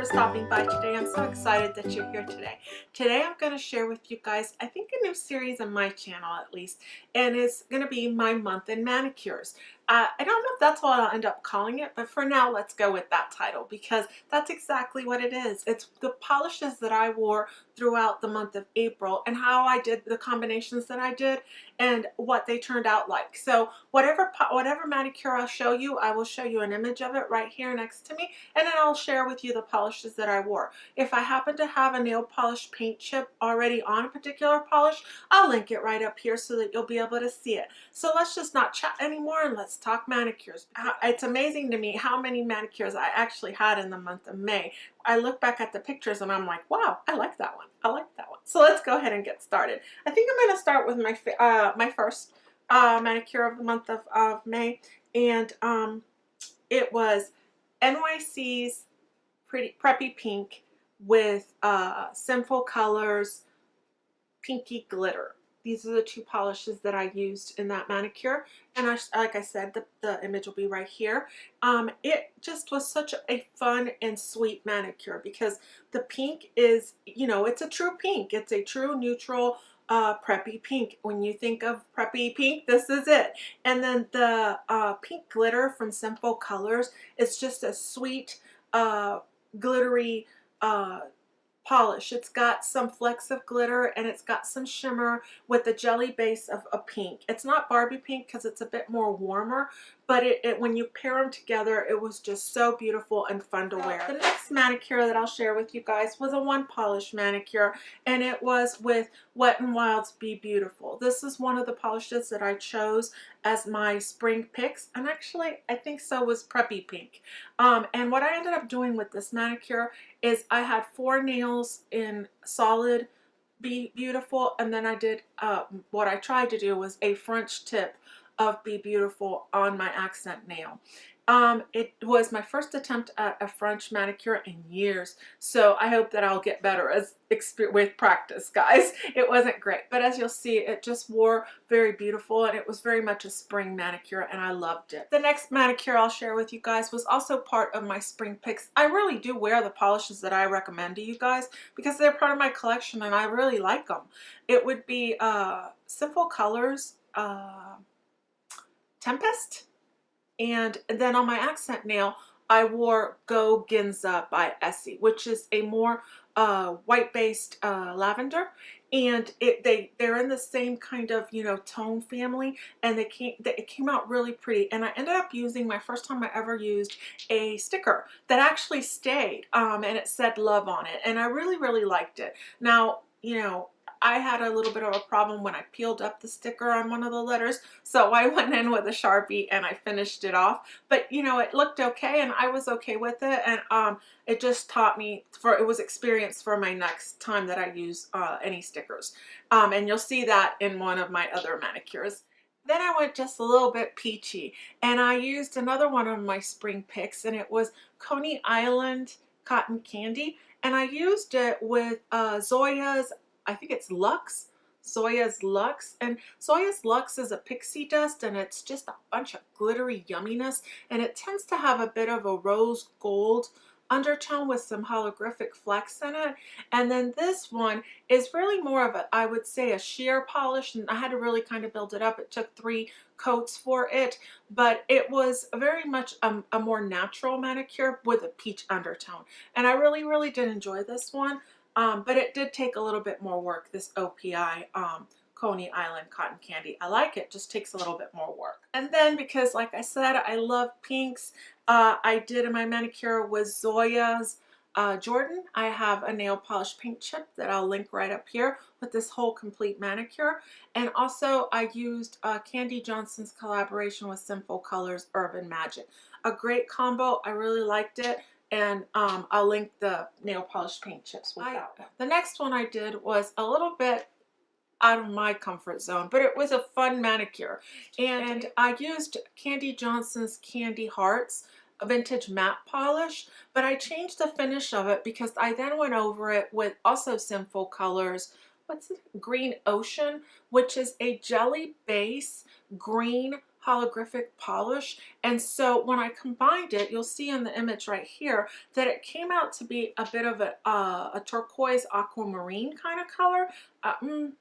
for stopping by today. I'm so excited that you're here today. Today I'm going to share with you guys, I think a new series on my channel at least, and it's going to be my month in manicures. I don't know if that's what I'll end up calling it, but for now let's go with that title because that's exactly what it is. It's the polishes that I wore throughout the month of April and how I did the combinations that I did and what they turned out like. So whatever manicure I'll show you, I will show you an image of it right here next to me, and then I'll share with you the polishes that I wore. If I happen to have a nail polish paint chip already on a particular polish, I'll link it right up here so that you'll be able to see it. So let's just not chat anymore and let's talk manicures. It's amazing to me how many manicures I actually had in the month of May. I look back at the pictures and I'm like, wow, I like that one. I like that one. So let's go ahead and get started. I think I'm going to start with my first manicure of the month of May, and it was NYC's Preppy Pink with Sinful Colors Pinky Glitter. These are the two polishes that I used in that manicure, and like I said, the image will be right here. It just was such a fun and sweet manicure because the pink is, you know, it's a true pink. It's a true neutral preppy pink. When you think of preppy pink, this is it. And then the pink glitter from Sinful Colors is just a sweet glittery polish. It's got some flecks of glitter and it's got some shimmer with the jelly base of a pink. It's not Barbie pink because it's a bit more warmer, but when you pair them together, it was just so beautiful and fun to wear. The next manicure that I'll share with you guys was a one polish manicure, and it was with Wet n Wild's Bee-U-tiful. This is one of the polishes that I chose as my spring picks, and actually I think so was Preppy Pink. And what I ended up doing with this manicure is I had 4 nails in solid Bee-U-tiful, and then I did what I tried to do was a French tip of Bee-U-tiful on my accent nail. It was my first attempt at a French manicure in years, so I hope that I'll get better with practice, guys. It wasn't great, but as you'll see, it just wore very beautiful, and it was very much a spring manicure, and I loved it. The next manicure I'll share with you guys was also part of my spring picks. I really do wear the polishes that I recommend to you guys because they're part of my collection, and I really like them. It would be Sinful Colors Tempest, and then on my accent nail I wore Go Ginza by ESSIE, which is a more white-based lavender, and they're in the same kind of, you know, tone family, and it came out really pretty. And I ended up using, my first time I ever used, a sticker that actually stayed, and it said love on it, and I really liked it. Now, you know, I had a little bit of a problem when I peeled up the sticker on one of the letters, so I went in with a Sharpie and I finished it off. But you know, it looked okay and I was okay with it, and it just taught me, it was experience for my next time that I use any stickers. And you'll see that in one of my other manicures. Then I went just a little bit peachy, and I used another one of my spring picks, and it was Coney Island Cotton Candy, and I used it with ZOYA's, I think it's ZOYA's Luxe, and ZOYA's Luxe is a pixie dust, and it's just a bunch of glittery yumminess, and it tends to have a bit of a rose gold undertone with some holographic flecks in it. And then this one is really more of a, I would say, a sheer polish, and I had to really kind of build it up. It took 3 coats for it, but it was very much a more natural manicure with a peach undertone, and I really did enjoy this one. But it did take a little bit more work, this OPI Coney Island Cotton Candy. I like it, just takes a little bit more work. And then, because like I said, I love pinks, I did in my manicure with ZOYA's Jordan. I have a nail polish paint chip that I'll link right up here with this whole complete manicure. And also I used Kandee Johnson's collaboration with Sinful Colors Urban Magic. A great combo, I really liked it. And I'll link the nail polish paint chips with that one. The next one I did was a little bit out of my comfort zone, but it was a fun manicure. And I used Kandee Johnson's Candy Hearts, a vintage matte polish, but I changed the finish of it because I then went over it with also Sinful Colors, what's it? Green Ocean, which is a jelly base green holographic polish. And so when I combined it, you'll see in the image right here that it came out to be a bit of a turquoise aquamarine kind of color.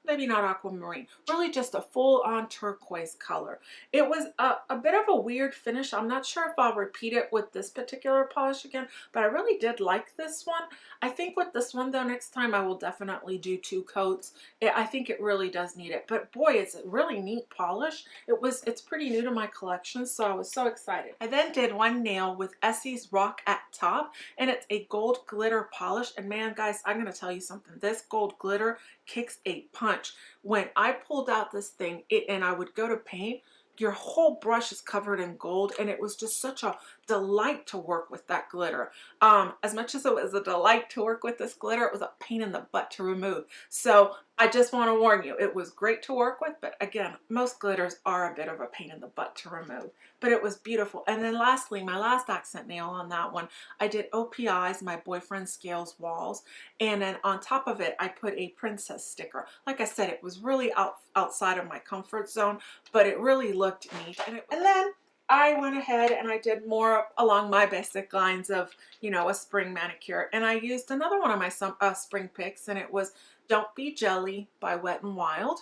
Maybe not aquamarine, really just a full-on turquoise color. It was a bit of a weird finish. I'm not sure if I'll repeat it with this particular polish again, but I really did like this one. I think with this one though, next time I will definitely do 2 coats. I think it really does need it, but boy, it's a really neat polish. It's pretty new to my collection, so I was so excited. I then did one nail with Essie's Rock at Top, and it's a gold glitter polish. And man, guys, I'm gonna tell you something. This gold glitter kicks a punch. When I pulled out this thing, and I would go to paint, your whole brush is covered in gold, and it was just such a delight to work with that glitter. As much as it was a delight to work with this glitter, it was a pain in the butt to remove. So I just want to warn you, it was great to work with, but again, most glitters are a bit of a pain in the butt to remove, but it was beautiful. And then lastly, my last accent nail on that one, I did OPI's My Boyfriend Scales Walls, and then on top of it, I put a princess sticker. Like I said, it was really outside of my comfort zone, but it really looked neat. And then I went ahead and I did more along my basic lines of, you know, a spring manicure. And I used another one of my spring picks, and it was Don't Be Jelly by Wet n Wild.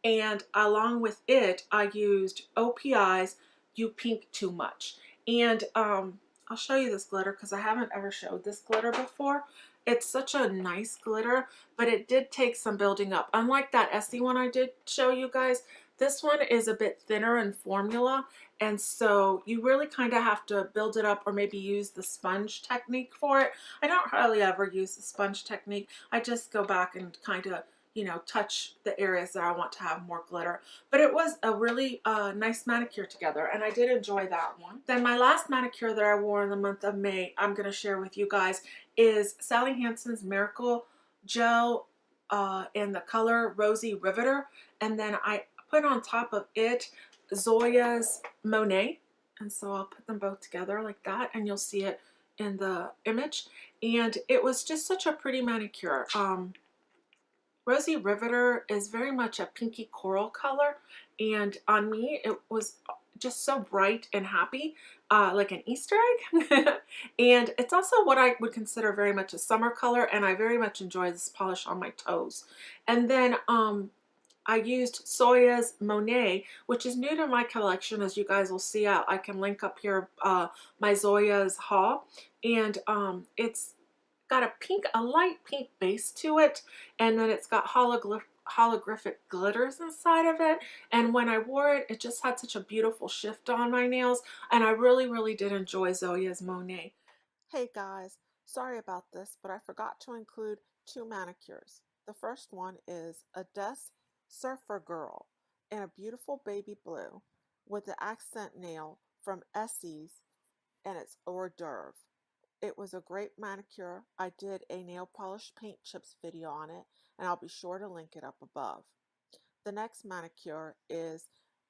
And along with it, I used OPI's You Pink Too Much. And I'll show you this glitter because I haven't ever showed this glitter before. It's such a nice glitter, but it did take some building up. Unlike that Essie one I did show you guys, this one is a bit thinner in formula, and so you really kind of have to build it up or maybe use the sponge technique for it. I don't hardly ever use the sponge technique. I just go back and kind of, you know, touch the areas that I want to have more glitter. But it was a really nice manicure together, and I did enjoy that one. Then my last manicure that I wore in the month of May, I'm going to share with you guys, is Sally Hansen's Miracle Gel in the color Rosie Riveter. And then I put on top of it ZOYA's Monet. And so I'll put them both together like that, and you'll see it in the image. And it was just such a pretty manicure. Rosie Riveter is very much a pinky coral color, and on me it was just so bright and happy, like an Easter egg. And it's also what I would consider very much a summer color, and I very much enjoy this polish on my toes. And then I used ZOYA's Monet, which is new to my collection, as you guys will see. I can link up here my ZOYA's haul, and it's got a light pink base to it, and then it's got holographic glitters inside of it. And when I wore it, it just had such a beautiful shift on my nails, and I really did enjoy ZOYA's Monet. Hey guys, sorry about this, but I forgot to include 2 manicures. The first one is Adesse Surfer Girl in a beautiful baby blue with the accent nail from ESSIE, and it's Hors d'Oeuvres. It was a great manicure. I did a nail polish paint chips video on it, and I'll be sure to link it up above. The next manicure is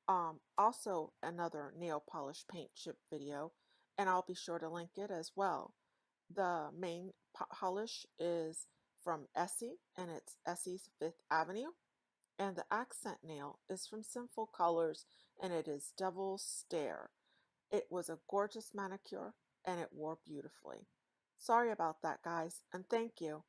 also another nail polish paint chip video, and I'll be sure to link it as well. The main polish is from ESSIE, and it's ESSIE's 5th Avenue. And the accent nail is from Sinful Colors, and it is Devil's Stare. It was a gorgeous manicure, and it wore beautifully. Sorry about that, guys, and thank you.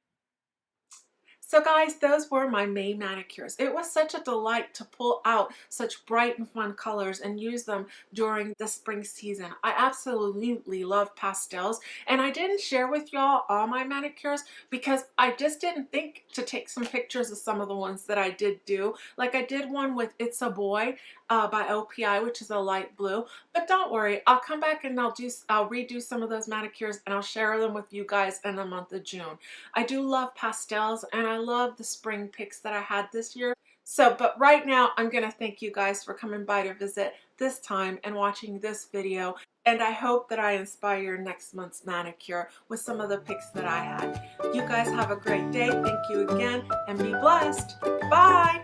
So guys, those were my May manicures. It was such a delight to pull out such bright and fun colors and use them during the spring season. I absolutely love pastels, and I didn't share with y'all all my manicures because I just didn't think to take some pictures of some of the ones that I did do. Like I did one with It's a Boy by OPI, which is a light blue. But don't worry, I'll come back and I'll redo some of those manicures, and I'll share them with you guys in the month of June. I do love pastels, and I love the spring picks that I had this year. So, but right now I'm going to thank you guys for coming by to visit this time and watching this video. And I hope that I inspire your next month's manicure with some of the picks that I had. You guys have a great day. Thank you again, and be blessed. Bye.